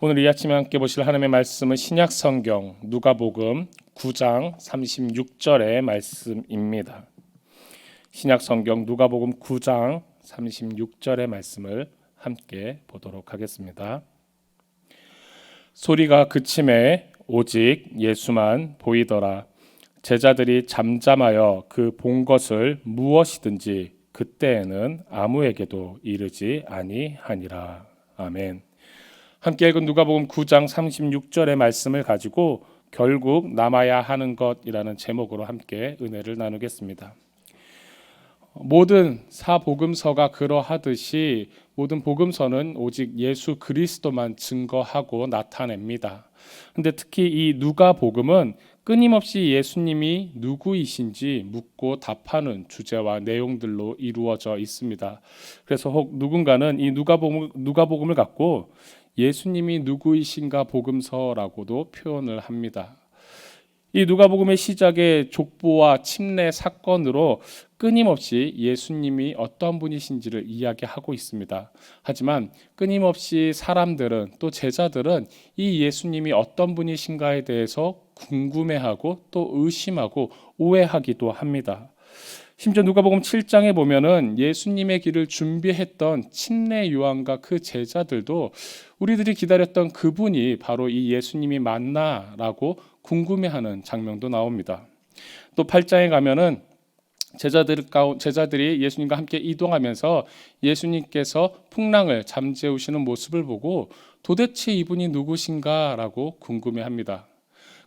오늘 이 아침에 함께 보실 하나님의 말씀은 신약 성경 누가복음 9장 36절의 말씀입니다. 신약 성경 누가복음 9장 36절의 말씀을 함께 보도록 하겠습니다. 소리가 그침에 오직 예수만 보이더라. 제자들이 잠잠하여 그 본 것을 무엇이든지 그때에는 아무에게도 이르지 아니하니라. 아멘. 함께 읽은 누가복음 9장 36절의 말씀을 가지고 결국 남아야 하는 것이라는 제목으로 함께 은혜를 나누겠습니다. 모든 사복음서가 그러하듯이 모든 복음서는 오직 예수 그리스도만 증거하고 나타냅니다. 근데 특히 이 누가복음은 끊임없이 예수님이 누구이신지 묻고 답하는 주제와 내용들로 이루어져 있습니다. 그래서 혹 누군가는 이 누가복음을 갖고 예수님이 누구이신가 복음서라고도 표현을 합니다. 이 누가복음의 시작에 족보와 침례 사건으로 끊임없이 예수님이 어떤 분이신지를 이야기하고 있습니다. 하지만 끊임없이 사람들은 또 제자들은 이 예수님이 어떤 분이신가에 대해서 궁금해하고 또 의심하고 오해하기도 합니다. 심지어 누가복음 7장에 보면은 예수님의 길을 준비했던 침례 요한과 그 제자들도 우리들이 기다렸던 그분이 바로 이 예수님이 맞나라고 궁금해하는 장면도 나옵니다. 또 8장에 가면은 제자들이 예수님과 함께 이동하면서 예수님께서 풍랑을 잠재우시는 모습을 보고 도대체 이분이 누구신가라고 궁금해합니다.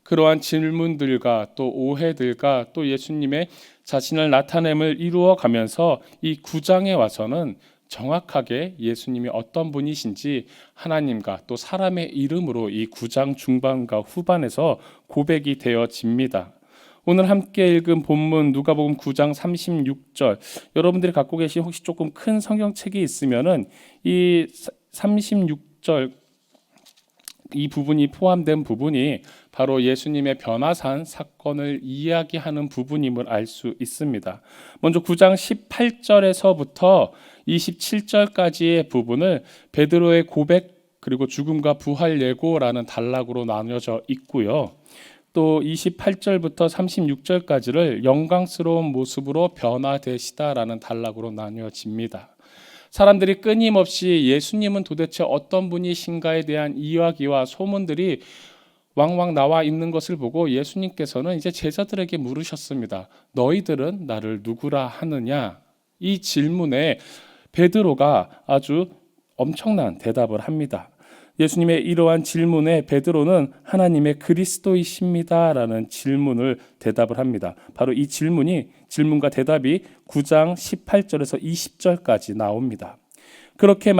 그러한 질문들과 또 오해들과 또 예수님의 자신을 나타냄을 이루어 가면서 이 9장에 와서는 정확하게 예수님이 어떤 분이신지 하나님과 또 사람의 이름으로 이 9장 중반과 후반에서 고백이 되어집니다. 오늘 함께 읽은 본문 누가복음 9장 36절, 여러분들이 갖고 계신 혹시 조금 큰 성경책이 있으면은 이 36절 이 부분이 포함된 부분이 바로 예수님의 변화산 사건을 이야기하는 부분임을 알 수 있습니다. 먼저 9장 18절에서부터 27절까지의 부분을 베드로의 고백 그리고 죽음과 부활 예고라는 단락으로 나뉘어져 있고요. 또 28절부터 36절까지를 영광스러운 모습으로 변화되시다라는 단락으로 나뉘어집니다. 사람들이 끊임없이 예수님은 도대체 어떤 분이신가에 대한 이야기와 소문들이 왕왕 나와 있는 것을 보고 예수님께서는 이제 제자들에게 물으셨습니다. 너희들은 나를 누구라 하느냐? 이 질문에 베드로가 아주 엄청난 대답을 합니다. 예수님의 이러한 질문에 베드로는 하나님의 그리스도이십니다라는 질문을 대답을 합니다. 바로 이 질문과 대답이 9장 18절에서 20절까지 나옵니다. 그렇게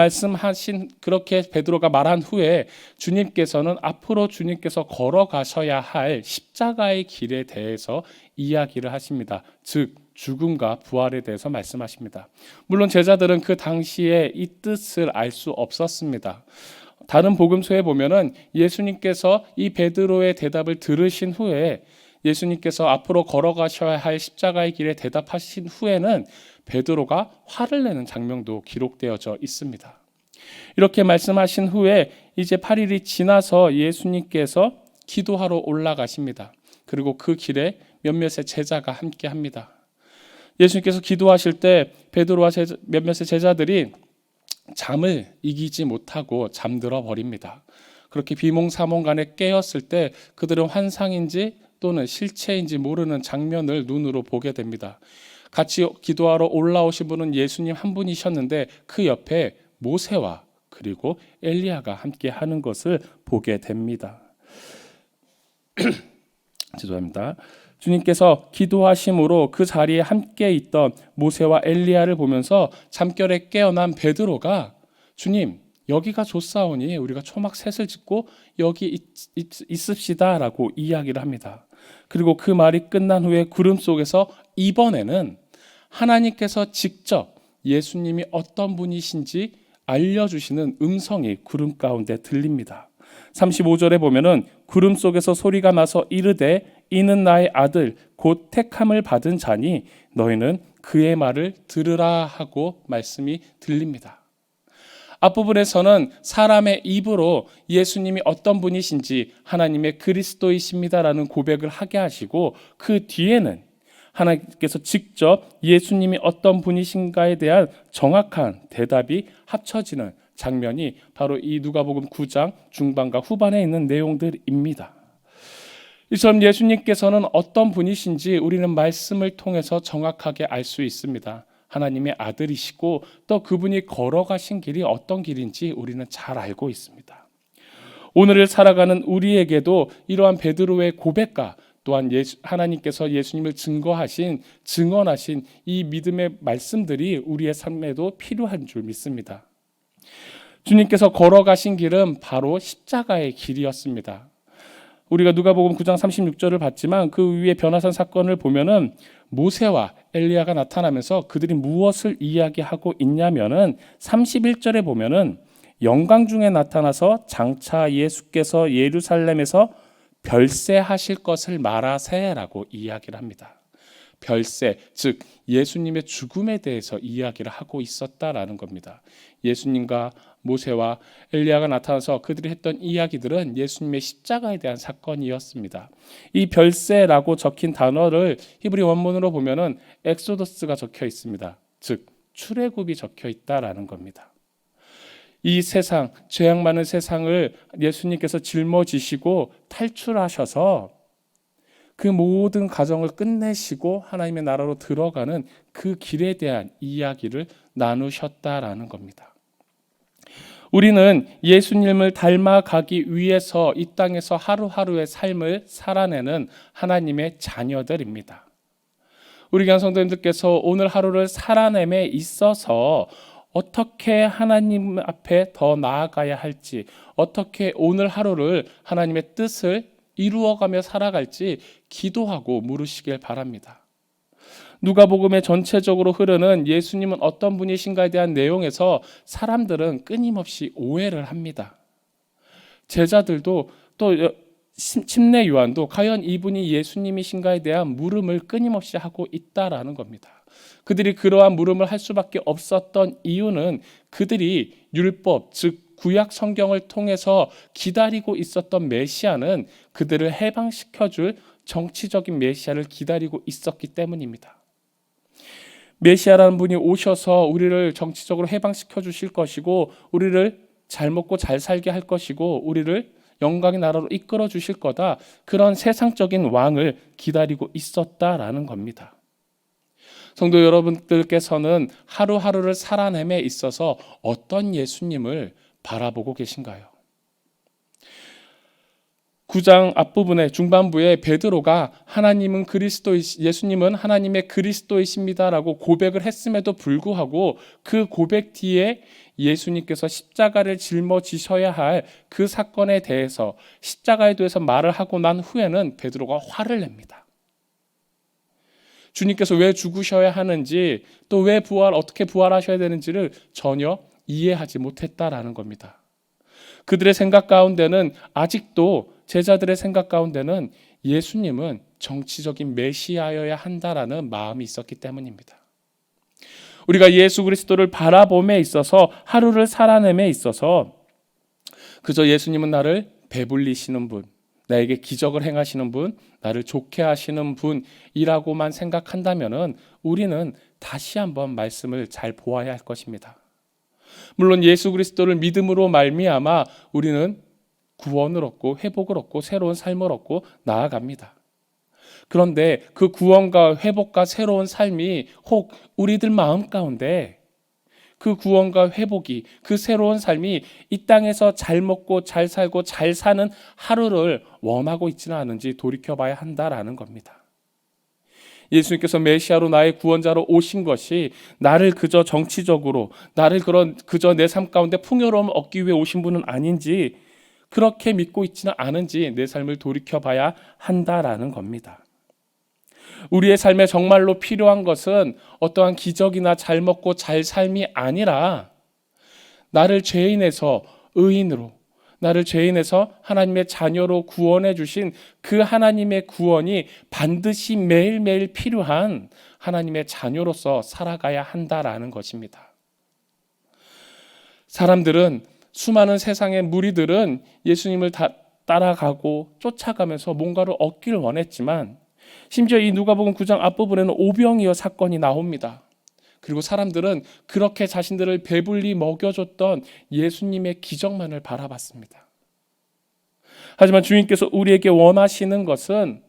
그렇게 베드로가 말한 후에 주님께서는 앞으로 주님께서 걸어가셔야 할 십자가의 길에 대해서 이야기를 하십니다. 즉 죽음과 부활에 대해서 말씀하십니다. 물론 제자들은 그 당시에 이 뜻을 알 수 없었습니다. 다른 복음서에 보면은 예수님께서 이 베드로의 대답을 들으신 후에 예수님께서 앞으로 걸어가셔야 할 십자가의 길에 대답하신 후에는 베드로가 화를 내는 장면도 기록되어져 있습니다. 이렇게 말씀하신 후에 이제 8일이 지나서 예수님께서 기도하러 올라가십니다. 그리고 그 길에 몇몇의 제자가 함께 합니다. 예수님께서 기도하실 때 베드로와 몇몇의 제자들이 잠을 이기지 못하고 잠들어 버립니다. 그렇게 비몽사몽간에 깨었을 때 그들은 환상인지 또는 실체인지 모르는 장면을 눈으로 보게 됩니다. 같이 기도하러 올라오신 분은 예수님 한 분이셨는데 그 옆에 모세와 그리고 엘리야가 함께 하는 것을 보게 됩니다. 죄송합니다. 주님께서 기도하심으로 그 자리에 함께 있던 모세와 엘리야를 보면서 잠결에 깨어난 베드로가 주님 여기가 좋사오니 우리가 초막 셋을 짓고 여기 있읍시다라고 이야기를 합니다. 그리고 그 말이 끝난 후에 구름 속에서 이번에는 하나님께서 직접 예수님이 어떤 분이신지 알려주시는 음성이 구름 가운데 들립니다. 35절에 보면은 구름 속에서 소리가 나서 이르되 이는 나의 아들 곧 택함을 받은 자니 너희는 그의 말을 들으라 하고 말씀이 들립니다. 앞부분에서는 사람의 입으로 예수님이 어떤 분이신지 하나님의 그리스도이십니다라는 고백을 하게 하시고, 그 뒤에는 하나님께서 직접 예수님이 어떤 분이신가에 대한 정확한 대답이 합쳐지는 장면이 바로 이 누가복음 9장 중반과 후반에 있는 내용들입니다. 이처럼 예수님께서는 어떤 분이신지 우리는 말씀을 통해서 정확하게 알 수 있습니다. 하나님의 아들이시고 또 그분이 걸어가신 길이 어떤 길인지 우리는 잘 알고 있습니다. 오늘을 살아가는 우리에게도 이러한 베드로의 고백과 또한 하나님께서 예수님을 증언하신 이 믿음의 말씀들이 우리의 삶에도 필요한 줄 믿습니다. 주님께서 걸어가신 길은 바로 십자가의 길이었습니다. 우리가 누가복음 9장 36절을 봤지만 그 위에 변화산 사건을 보면은 모세와 엘리야가 나타나면서 그들이 무엇을 이야기하고 있냐면은 31절에 보면은 영광 중에 나타나서 장차 예수께서 예루살렘에서 별세하실 것을 말하세라고 이야기를 합니다. 별세, 즉 예수님의 죽음에 대해서 이야기를 하고 있었다라는 겁니다. 예수님과 모세와 엘리야가 나타나서 그들이 했던 이야기들은 예수님의 십자가에 대한 사건이었습니다. 이 별세라고 적힌 단어를 히브리 원문으로 보면은 엑소더스가 적혀 있습니다. 즉 출애굽이 적혀 있다라는 겁니다. 이 세상, 죄악 많은 세상을 예수님께서 짊어지시고 탈출하셔서 그 모든 과정을 끝내시고 하나님의 나라로 들어가는 그 길에 대한 이야기를 나누셨다라는 겁니다. 우리는 예수님을 닮아가기 위해서 이 땅에서 하루하루의 삶을 살아내는 하나님의 자녀들입니다. 우리 교회 성도님들께서 오늘 하루를 살아냄에 있어서 어떻게 하나님 앞에 더 나아가야 할지, 어떻게 오늘 하루를 하나님의 뜻을 이루어가며 살아갈지 기도하고 물으시길 바랍니다. 누가복음의 전체적으로 흐르는 예수님은 어떤 분이신가에 대한 내용에서 사람들은 끊임없이 오해를 합니다. 제자들도 또 침례 요한도 과연 이분이 예수님이신가에 대한 물음을 끊임없이 하고 있다라는 겁니다. 그들이 그러한 물음을 할 수밖에 없었던 이유는 그들이 율법, 즉 구약 성경을 통해서 기다리고 있었던 메시아는 그들을 해방시켜줄 정치적인 메시아를 기다리고 있었기 때문입니다. 메시아라는 분이 오셔서 우리를 정치적으로 해방시켜 주실 것이고 우리를 잘 먹고 잘 살게 할 것이고 우리를 영광의 나라로 이끌어 주실 거다. 그런 세상적인 왕을 기다리고 있었다라는 겁니다. 성도 여러분들께서는 하루하루를 살아냄에 있어서 어떤 예수님을 바라보고 계신가요? 9장 앞부분에 중반부에 베드로가 예수님은 하나님의 그리스도이십니다라고 고백을 했음에도 불구하고 그 고백 뒤에 예수님께서 십자가를 짊어지셔야 할 그 사건에 대해서 십자가에 대해서 말을 하고 난 후에는 베드로가 화를 냅니다. 주님께서 왜 죽으셔야 하는지 또 왜 어떻게 부활하셔야 되는지를 전혀 이해하지 못했다라는 겁니다. 그들의 생각 가운데는 아직도 제자들의 생각 가운데는 예수님은 정치적인 메시아여야 한다라는 마음이 있었기 때문입니다. 우리가 예수 그리스도를 바라봄에 있어서 하루를 살아냄에 있어서 그저 예수님은 나를 배불리시는 분, 나에게 기적을 행하시는 분, 나를 좋게 하시는 분이라고만 생각한다면은 우리는 다시 한번 말씀을 잘 보아야 할 것입니다. 물론 예수 그리스도를 믿음으로 말미암아 우리는 구원을 얻고 회복을 얻고 새로운 삶을 얻고 나아갑니다. 그런데 그 구원과 회복과 새로운 삶이 혹 우리들 마음 가운데 그 구원과 회복이 그 새로운 삶이 이 땅에서 잘 먹고 잘 살고 잘 사는 하루를 원하고 있지는 않은지 돌이켜봐야 한다라는 겁니다. 예수님께서 메시아로 나의 구원자로 오신 것이 나를 그저 정치적으로 나를 그저 내 삶 가운데 풍요로움을 얻기 위해 오신 분은 아닌지 그렇게 믿고 있지는 않은지 내 삶을 돌이켜봐야 한다라는 겁니다. 우리의 삶에 정말로 필요한 것은 어떠한 기적이나 잘 먹고 잘 삶이 아니라 나를 죄인에서 의인으로 나를 죄인에서 하나님의 자녀로 구원해 주신 그 하나님의 구원이 반드시 매일매일 필요한 하나님의 자녀로서 살아가야 한다라는 것입니다. 사람들은, 수많은 세상의 무리들은 예수님을 따라가고 쫓아가면서 뭔가를 얻기를 원했지만, 심지어 이 누가복음 9장 앞부분에는 오병이어 사건이 나옵니다. 그리고 사람들은 그렇게 자신들을 배불리 먹여줬던 예수님의 기적만을 바라봤습니다. 하지만 주님께서 우리에게 원하시는 것은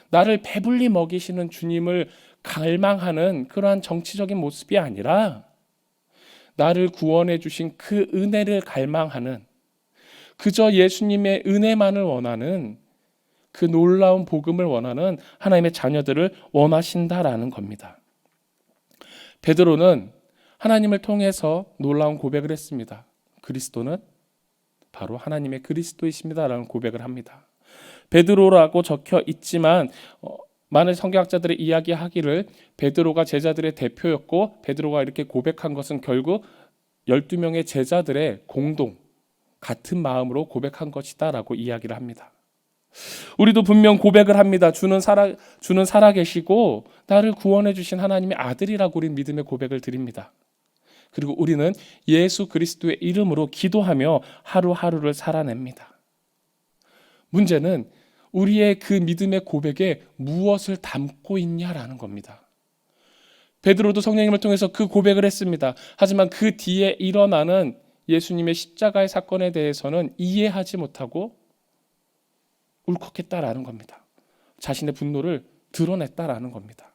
나를 배불리 먹이시는 주님을 갈망하는 그러한 정치적인 모습이 아니라, 나를 구원해 주신 그 은혜를 갈망하는, 그저 예수님의 은혜만을 원하는, 그 놀라운 복음을 원하는 하나님의 자녀들을 원하신다라는 겁니다. 베드로는 하나님을 통해서 놀라운 고백을 했습니다. 그리스도는 바로 하나님의 그리스도이십니다라는 고백을 합니다. 베드로라고 적혀 있지만 많은 성경학자들의 이야기하기를 베드로가 제자들의 대표였고, 베드로가 이렇게 고백한 것은 결국 12명의 제자들의 공동 같은 마음으로 고백한 것이다 라고 이야기를 합니다. 우리도 분명 고백을 합니다. 주는 살아계시고 나를 구원해 주신 하나님의 아들이라고 우리는 믿음의 고백을 드립니다. 그리고 우리는 예수 그리스도의 이름으로 기도하며 하루하루를 살아냅니다. 문제는 우리의 그 믿음의 고백에 무엇을 담고 있냐라는 겁니다. 베드로도 성령님을 통해서 그 고백을 했습니다. 하지만 그 뒤에 일어나는 예수님의 십자가의 사건에 대해서는 이해하지 못하고 울컥했다라는 겁니다. 자신의 분노를 드러냈다라는 겁니다.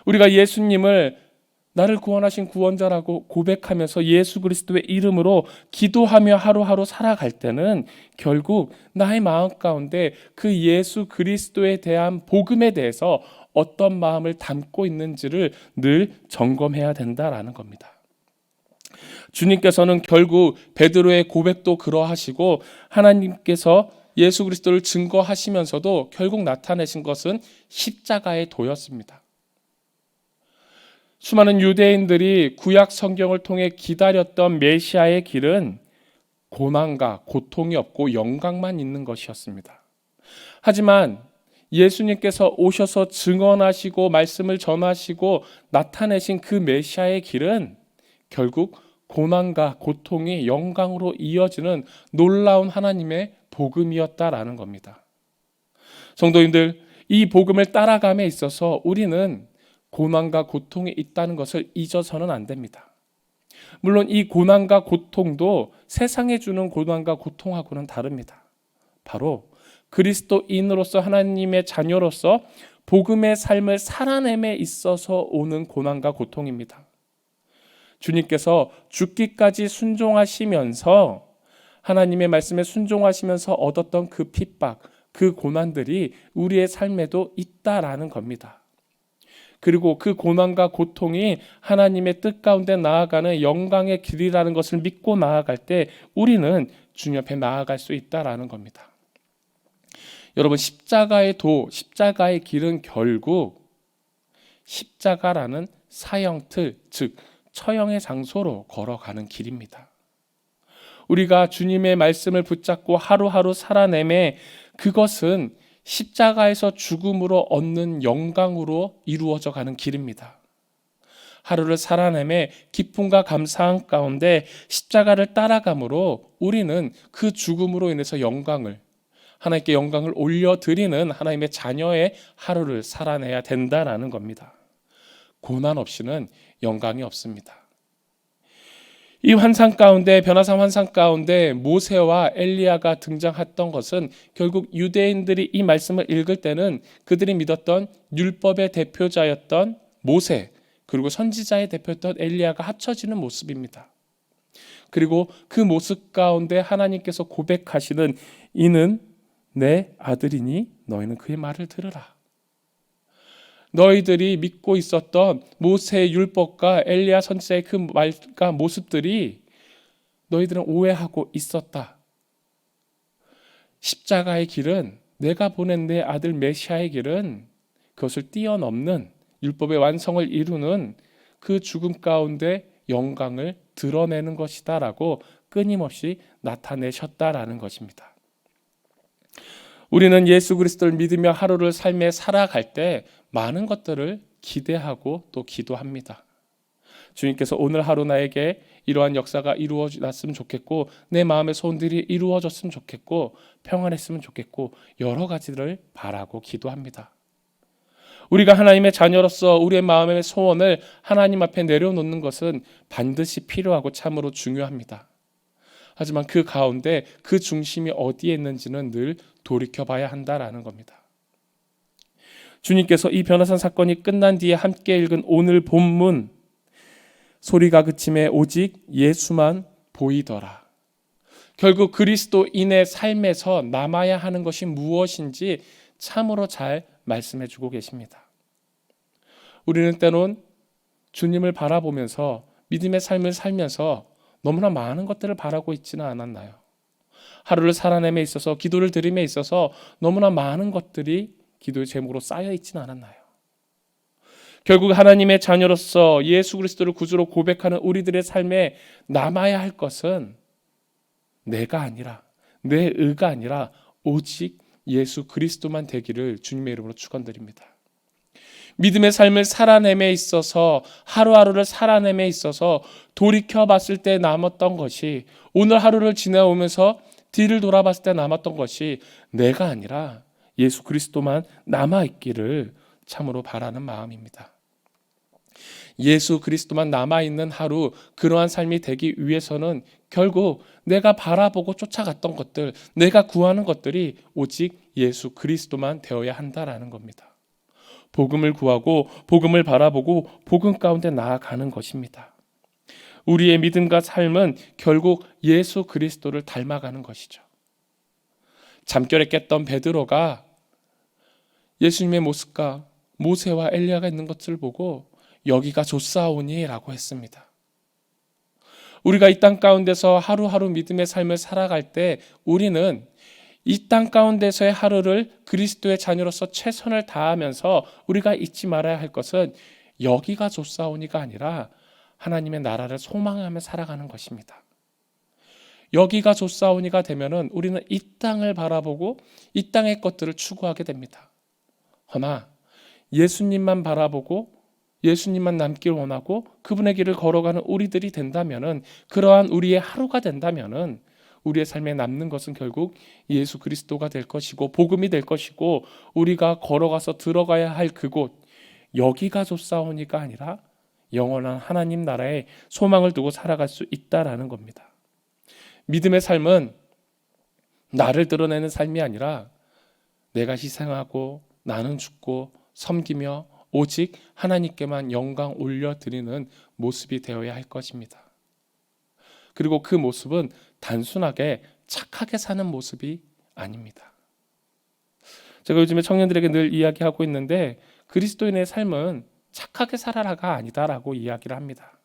우리가 예수님을 나를 구원하신 구원자라고 고백하면서 예수 그리스도의 이름으로 기도하며 하루하루 살아갈 때는 결국 나의 마음 가운데 그 예수 그리스도에 대한 복음에 대해서 어떤 마음을 담고 있는지를 늘 점검해야 된다라는 겁니다. 주님께서는 결국 베드로의 고백도 그러하시고 하나님께서 예수 그리스도를 증거하시면서도 결국 나타내신 것은 십자가의 도였습니다. 수많은 유대인들이 구약 성경을 통해 기다렸던 메시아의 길은 고난과 고통이 없고 영광만 있는 것이었습니다. 하지만 예수님께서 오셔서 증언하시고 말씀을 전하시고 나타내신 그 메시아의 길은 결국 고난과 고통이 영광으로 이어지는 놀라운 하나님의 복음이었다라는 겁니다. 성도님들, 이 복음을 따라감에 있어서 우리는 고난과 고통이 있다는 것을 잊어서는 안 됩니다. 물론 이 고난과 고통도 세상에 주는 고난과 고통하고는 다릅니다. 바로 그리스도인으로서 하나님의 자녀로서 복음의 삶을 살아냄에 있어서 오는 고난과 고통입니다. 주님께서 죽기까지 순종하시면서 하나님의 말씀에 순종하시면서 얻었던 그 핍박, 그 고난들이 우리의 삶에도 있다라는 겁니다. 그리고 그 고난과 고통이 하나님의 뜻 가운데 나아가는 영광의 길이라는 것을 믿고 나아갈 때 우리는 주님 앞에 나아갈 수 있다라는 겁니다. 여러분, 십자가의 길은 결국 십자가라는 사형틀, 즉 처형의 장소로 걸어가는 길입니다. 우리가 주님의 말씀을 붙잡고 하루하루 살아내매 그것은 십자가에서 죽음으로 얻는 영광으로 이루어져 가는 길입니다. 하루를 살아내매 기쁨과 감사함 가운데 십자가를 따라감으로 우리는 그 죽음으로 인해서 하나님께 영광을 올려드리는 하나님의 자녀의 하루를 살아내야 된다라는 겁니다. 고난 없이는 영광이 없습니다. 이 변화산 환상 가운데 모세와 엘리야가 등장했던 것은 결국 유대인들이 이 말씀을 읽을 때는 그들이 믿었던 율법의 대표자였던 모세, 그리고 선지자의 대표였던 엘리야가 합쳐지는 모습입니다. 그리고 그 모습 가운데 하나님께서 고백하시는 이는 내 아들이니 너희는 그의 말을 들으라. 너희들이 믿고 있었던 모세의 율법과 엘리야 선지자의 그 말과 모습들이 너희들은 오해하고 있었다. 십자가의 길은, 내가 보낸 내 아들 메시아의 길은 그것을 뛰어넘는 율법의 완성을 이루는 그 죽음 가운데 영광을 드러내는 것이다 라고 끊임없이 나타내셨다라는 것입니다. 우리는 예수 그리스도를 믿으며 하루를 삶에 살아갈 때 많은 것들을 기대하고 또 기도합니다. 주님께서 오늘 하루 나에게 이러한 역사가 이루어졌으면 좋겠고 내 마음의 소원들이 이루어졌으면 좋겠고 평안했으면 좋겠고 여러 가지를 바라고 기도합니다. 우리가 하나님의 자녀로서 우리의 마음의 소원을 하나님 앞에 내려놓는 것은 반드시 필요하고 참으로 중요합니다. 하지만 그 가운데 그 중심이 어디에 있는지는 늘 돌이켜봐야 한다라는 겁니다. 주님께서 이 변화산 사건이 끝난 뒤에 함께 읽은 오늘 본문 소리가 그침에 오직 예수만 보이더라. 결국 그리스도인의 삶에서 남아야 하는 것이 무엇인지 참으로 잘 말씀해 주고 계십니다. 우리는 때론 주님을 바라보면서 믿음의 삶을 살면서 너무나 많은 것들을 바라고 있지는 않았나요? 하루를 살아냄에 있어서 기도를 드림에 있어서 너무나 많은 것들이 기도의 제목으로 쌓여 있지는 않았나요? 결국 하나님의 자녀로서 예수 그리스도를 구주로 고백하는 우리들의 삶에 남아야 할 것은 내가 아니라 내 의가 아니라 오직 예수 그리스도만 되기를 주님의 이름으로 축원드립니다. 믿음의 삶을 살아냄에 있어서 하루하루를 살아냄에 있어서 돌이켜봤을 때 남았던 것이 오늘 하루를 지나오면서 뒤를 돌아봤을 때 남았던 것이 내가 아니라 예수 그리스도만 남아있기를 참으로 바라는 마음입니다. 예수 그리스도만 남아있는 하루 그러한 삶이 되기 위해서는 결국 내가 바라보고 쫓아갔던 것들 내가 구하는 것들이 오직 예수 그리스도만 되어야 한다라는 겁니다. 복음을 구하고 복음을 바라보고 복음 가운데 나아가는 것입니다. 우리의 믿음과 삶은 결국 예수 그리스도를 닮아가는 것이죠. 잠결에 깼던 베드로가 예수님의 모습과 모세와 엘리야가 있는 것을 보고 여기가 좋사오니 라고 했습니다. 우리가 이 땅 가운데서 하루하루 믿음의 삶을 살아갈 때 우리는 이 땅 가운데서의 하루를 그리스도의 자녀로서 최선을 다하면서 우리가 잊지 말아야 할 것은 여기가 좋사오니가 아니라 하나님의 나라를 소망하며 살아가는 것입니다. 여기가 좋사오니가 되면은 우리는 이 땅을 바라보고 이 땅의 것들을 추구하게 됩니다. 허나 예수님만 바라보고 예수님만 남길 원하고 그분의 길을 걸어가는 우리들이 된다면은 그러한 우리의 하루가 된다면은 우리의 삶에 남는 것은 결국 예수 그리스도가 될 것이고 복음이 될 것이고 우리가 걸어가서 들어가야 할 그곳 여기가 좋사오니가 아니라 영원한 하나님 나라에 소망을 두고 살아갈 수 있다라는 겁니다. 믿음의 삶은 나를 드러내는 삶이 아니라 내가 희생하고 나는 죽고 섬기며 오직 하나님께만 영광 올려드리는 모습이 되어야 할 것입니다. 그리고 그 모습은 단순하게 착하게 사는 모습이 아닙니다. 제가 요즘에 청년들에게 늘 이야기하고 있는데 그리스도인의 삶은 착하게 살아라가 아니다라고 이야기를 합니다.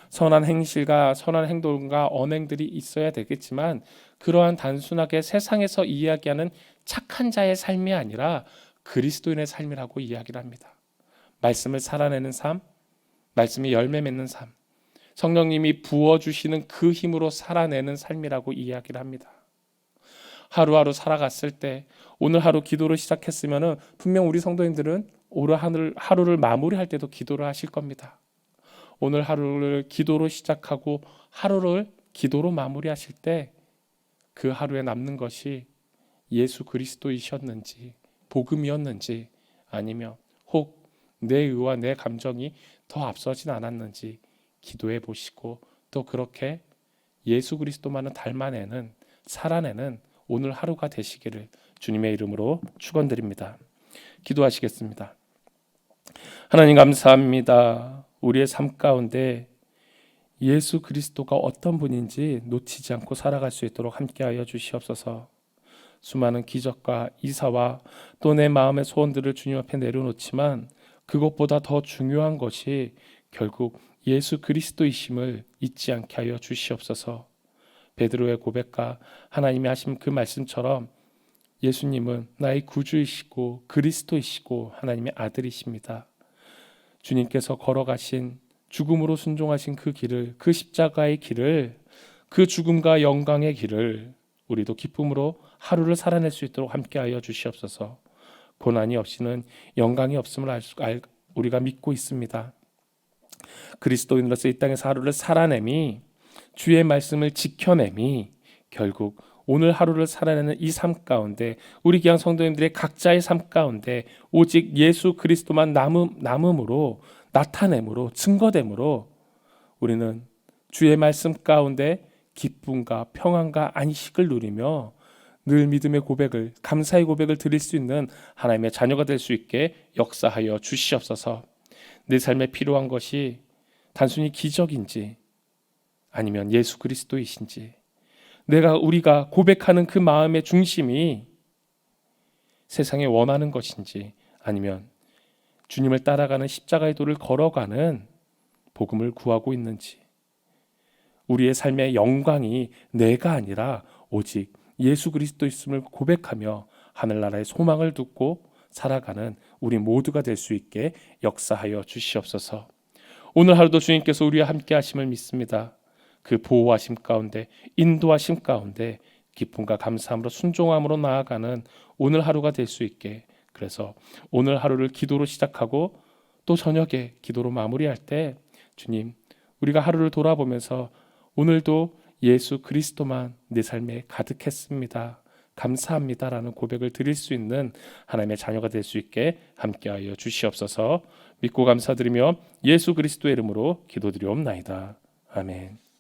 선한 행실과 선한 행동과 언행들이 있어야 되겠지만 그러한 단순하게 세상에서 이야기하는 착한 자의 삶이 아니라 그리스도인의 삶이라고 이야기를 합니다. 말씀을 살아내는 삶, 말씀이 열매 맺는 삶, 성령님이 부어주시는 그 힘으로 살아내는 삶이라고 이야기를 합니다. 하루하루 살아갔을 때 오늘 하루 기도를 시작했으면 분명 우리 성도님들은 오늘 하루를 마무리할 때도 기도를 하실 겁니다. 오늘 하루를 기도로 시작하고 하루를 기도로 마무리하실 때 그 하루에 남는 것이 예수 그리스도이셨는지 복음이었는지 아니면 혹 내 의와 내 감정이 더 앞서진 않았는지 기도해 보시고 또 그렇게 예수 그리스도만을 닮아내는 살아내는 오늘 하루가 되시기를 주님의 이름으로 축원드립니다. 기도하시겠습니다. 하나님 감사합니다. 우리의 삶 가운데 예수 그리스도가 어떤 분인지 놓치지 않고 살아갈 수 있도록 함께하여 주시옵소서. 수많은 기적과 이사와 또 내 마음의 소원들을 주님 앞에 내려놓지만 그것보다 더 중요한 것이 결국 예수 그리스도이심을 잊지 않게 하여 주시옵소서. 베드로의 고백과 하나님이 하신 그 말씀처럼 예수님은 나의 구주이시고 그리스도이시고 하나님의 아들이십니다. 주님께서 걸어가신 죽음으로 순종하신 그 길을, 그 십자가의 길을, 그 죽음과 영광의 길을 우리도 기쁨으로 하루를 살아낼 수 있도록 함께하여 주시옵소서. 고난이 없이는 영광이 없음을 우리가 믿고 있습니다. 그리스도인으로서 이 땅에서 하루를 살아내미, 주의 말씀을 지켜내미, 결국 오늘 하루를 살아내는 이 삶 가운데 우리 귀한 성도님들의 각자의 삶 가운데 오직 예수 그리스도만 남음으로, 나타냄으로, 증거됨으로 우리는 주의 말씀 가운데 기쁨과 평안과 안식을 누리며 늘 믿음의 고백을, 감사의 고백을 드릴 수 있는 하나님의 자녀가 될 수 있게 역사하여 주시옵소서. 내 삶에 필요한 것이 단순히 기적인지 아니면 예수 그리스도이신지, 우리가 고백하는 그 마음의 중심이 세상에 원하는 것인지 아니면 주님을 따라가는 십자가의 도를 걸어가는 복음을 구하고 있는지, 우리의 삶의 영광이 내가 아니라 오직 예수 그리스도 있음을 고백하며 하늘나라의 소망을 두고 살아가는 우리 모두가 될 수 있게 역사하여 주시옵소서. 오늘 하루도 주님께서 우리와 함께 하심을 믿습니다. 그 보호하심 가운데, 인도하심 가운데 기쁨과 감사함으로 순종함으로 나아가는 오늘 하루가 될 수 있게, 그래서 오늘 하루를 기도로 시작하고 또 저녁에 기도로 마무리할 때 주님, 우리가 하루를 돌아보면서 오늘도 예수 그리스도만 내 삶에 가득했습니다, 감사합니다라는 고백을 드릴 수 있는 하나님의 자녀가 될 수 있게 함께하여 주시옵소서. 믿고 감사드리며 예수 그리스도의 이름으로 기도드리옵나이다. 아멘.